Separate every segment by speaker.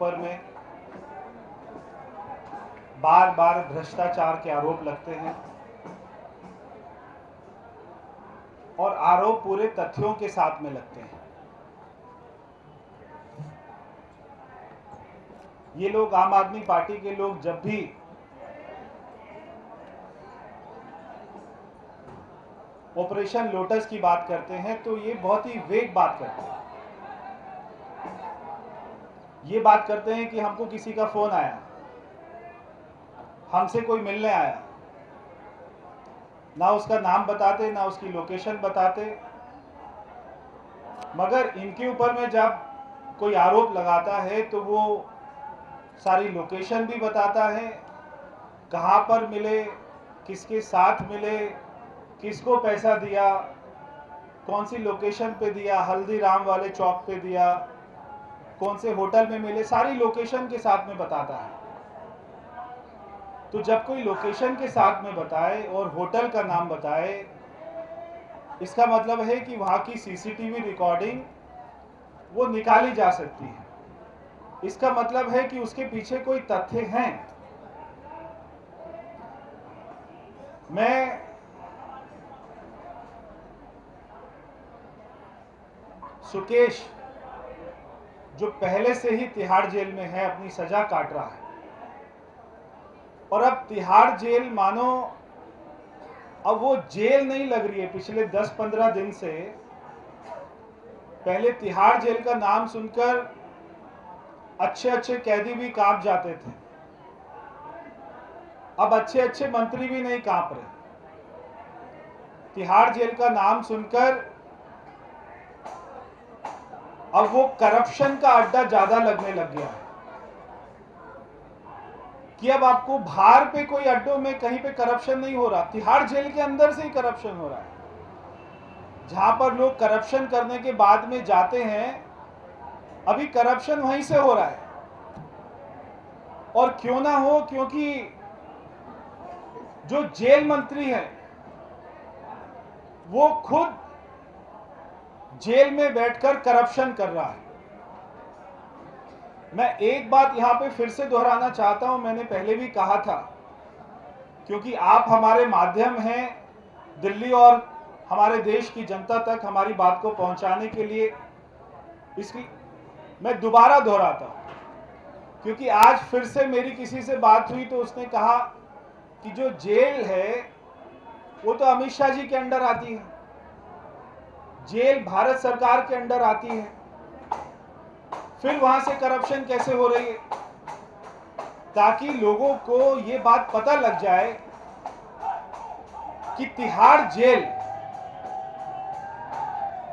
Speaker 1: ऊपर में बार बार भ्रष्टाचार के आरोप लगते हैं और आरोप पूरे तथ्यों के साथ में लगते हैं। ये लोग, आम आदमी पार्टी के लोग, जब भी ऑपरेशन लोटस की बात करते हैं तो ये बहुत ही वेग बात करते हैं। ये बात करते हैं कि हमको किसी का फोन आया, हमसे कोई मिलने आया, ना उसका नाम बताते ना उसकी लोकेशन बताते, मगर इनके ऊपर में जब कोई आरोप लगाता है तो वो सारी लोकेशन भी बताता है, कहाँ पर मिले, किसके साथ मिले, किसको पैसा दिया, कौन सी लोकेशन पे दिया, हल्दीराम वाले चौक पे दिया, कौन से होटल में मिले, सारी लोकेशन के साथ में बताता है। तो जब कोई लोकेशन के साथ में बताए और होटल का नाम बताए, इसका मतलब है कि वहाँ की सीसीटीवी रिकॉर्डिंग वो निकाली जा सकती है। इसका मतलब है कि उसके पीछे कोई तथ्य हैं। मैं सुकेश, जो पहले से ही तिहाड़ जेल में है, अपनी सजा काट रहा है, और अब तिहाड़ जेल मानो अब वो जेल नहीं लग रही है। पिछले 10-15 दिन से पहले तिहाड़ जेल का नाम सुनकर अच्छे अच्छे कैदी भी कांप जाते थे, अब अच्छे अच्छे मंत्री भी नहीं कांप रहे। तिहाड़ जेल का नाम सुनकर अब वो करप्शन का अड्डा ज्यादा लगने लग गया है कि अब आपको बाहर पे कोई अड्डों में कहीं पे करप्शन नहीं हो रहा, तिहाड़ जेल के अंदर से ही करप्शन हो रहा है। जहां पर लोग करप्शन करने के बाद में जाते हैं, अभी करप्शन वहीं से हो रहा है। और क्यों ना हो, क्योंकि जो जेल मंत्री है वो खुद जेल में बैठकर करप्शन कर रहा है। मैं एक बात यहां पे फिर से दोहराना चाहता हूं, मैंने पहले भी कहा था, क्योंकि आप हमारे माध्यम हैं दिल्ली और हमारे देश की जनता तक हमारी बात को पहुंचाने के लिए, इसलिए मैं दोबारा दोहराता हूं। क्योंकि आज फिर से मेरी किसी से बात हुई तो उसने कहा कि जो जेल है वो तो अमित शाह जी के अंडर आती है, जेल भारत सरकार के अंडर आती है, फिर वहां से करप्शन कैसे हो रही है? ताकि लोगों को ये बात पता लग जाए कि तिहाड़ जेल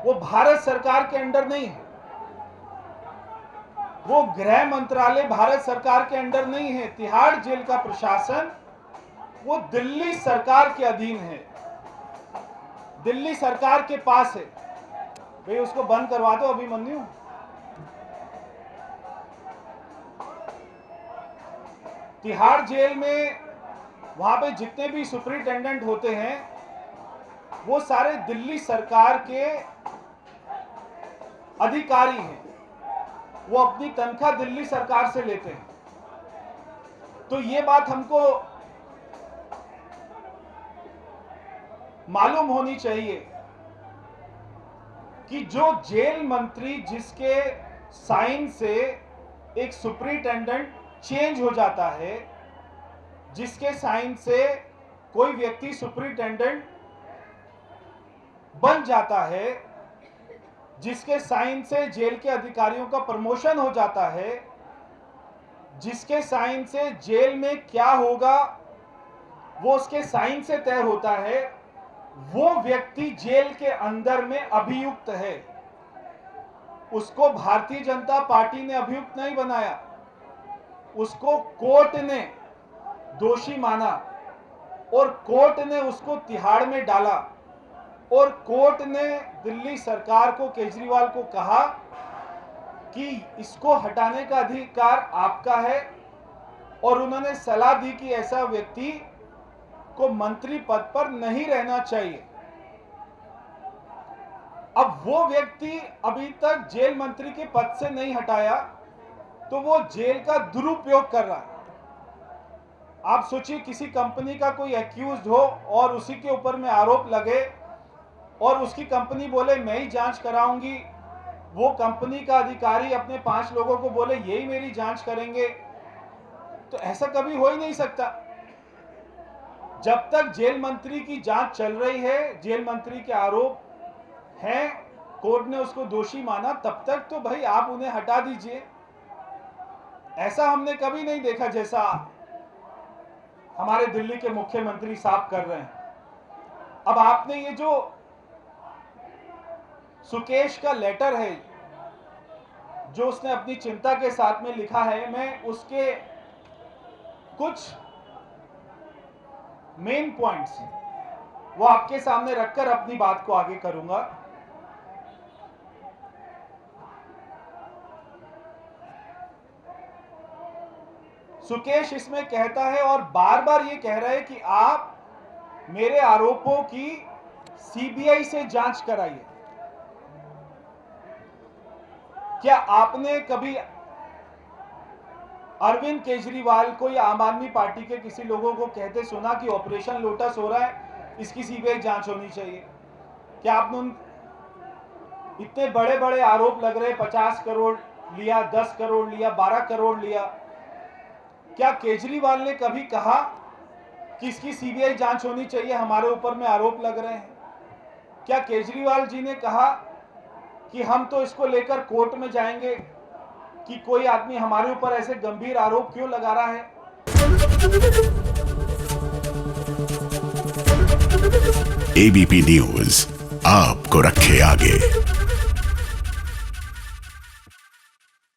Speaker 1: वो भारत सरकार के अंडर नहीं है, वो गृह मंत्रालय भारत सरकार के अंडर नहीं है। तिहाड़ जेल का प्रशासन वो दिल्ली सरकार के अधीन है, दिल्ली सरकार के पास है। भाई उसको बंद करवा दो अभिमन्यु। तिहाड़ जेल में वहां पे जितने भी सुपरिटेंडेंट होते हैं वो सारे दिल्ली सरकार के अधिकारी हैं, वो अपनी तनख्वाह दिल्ली सरकार से लेते हैं। तो ये बात हमको मालूम होनी चाहिए कि जो जेल मंत्री जिसके साइन से एक सुपरिटेंडेंट चेंज हो जाता है, जिसके साइन से कोई व्यक्ति सुपरिटेंडेंट बन जाता है, जिसके साइन से जेल के अधिकारियों का प्रमोशन हो जाता है, जिसके साइन से जेल में क्या होगा वो उसके साइन से तय होता है, वो व्यक्ति जेल के अंदर में अभियुक्त है। उसको भारतीय जनता पार्टी ने अभियुक्त नहीं बनाया, उसको कोर्ट ने दोषी माना और कोर्ट ने उसको तिहाड़ में डाला, और कोर्ट ने दिल्ली सरकार को, केजरीवाल को कहा कि इसको हटाने का अधिकार आपका है, और उन्होंने सलाह दी कि ऐसा व्यक्ति को मंत्री पद पर नहीं रहना चाहिए। अब वो व्यक्ति अभी तक जेल मंत्री के पद से नहीं हटाया, तो वो जेल का दुरुपयोग कर रहा है। आप सोचिए किसी कंपनी का कोई एक्यूज्ड हो और उसी के ऊपर में आरोप लगे और उसकी कंपनी बोले मैं ही जांच कराऊंगी, वो कंपनी का अधिकारी अपने 5 लोगों को बोले यही मेरी जांच करेंगे, तो ऐसा कभी हो ही नहीं सकता। जब तक जेल मंत्री की जांच चल रही है, जेल मंत्री के आरोप हैं, कोर्ट ने उसको दोषी माना, तब तक तो भाई आप उन्हें हटा दीजिए। ऐसा हमने कभी नहीं देखा जैसा हमारे दिल्ली के मुख्यमंत्री साहब कर रहे हैं। अब आपने ये जो सुकेश का लेटर है जो उसने अपनी चिंता के साथ में लिखा है, मैं उसके कुछ मेन पॉइंट्स वो आपके सामने रखकर अपनी बात को आगे करूंगा। सुकेश इसमें कहता है और बार बार ये कह रहा है कि आप मेरे आरोपों की सीबीआई से जांच कराइए। क्या आपने कभी अरविंद केजरीवाल को या आम आदमी पार्टी के किसी लोगों को कहते सुना कि ऑपरेशन लोटस हो रहा है, इसकी सीबीआई जांच होनी चाहिए? क्या आपने इतने बड़े बड़े आरोप लग रहे, 50 करोड़ लिया, 10 करोड़ लिया, 12 करोड़ लिया, क्या केजरीवाल ने कभी कहा कि इसकी सीबीआई जांच होनी चाहिए, हमारे ऊपर में आरोप लग रहे हैं? क्या केजरीवाल जी ने कहा कि हम तो इसको लेकर कोर्ट में जाएंगे कि कोई आदमी हमारे ऊपर ऐसे गंभीर आरोप क्यों लगा रहा है?
Speaker 2: एबीपी न्यूज आपको रखे आगे।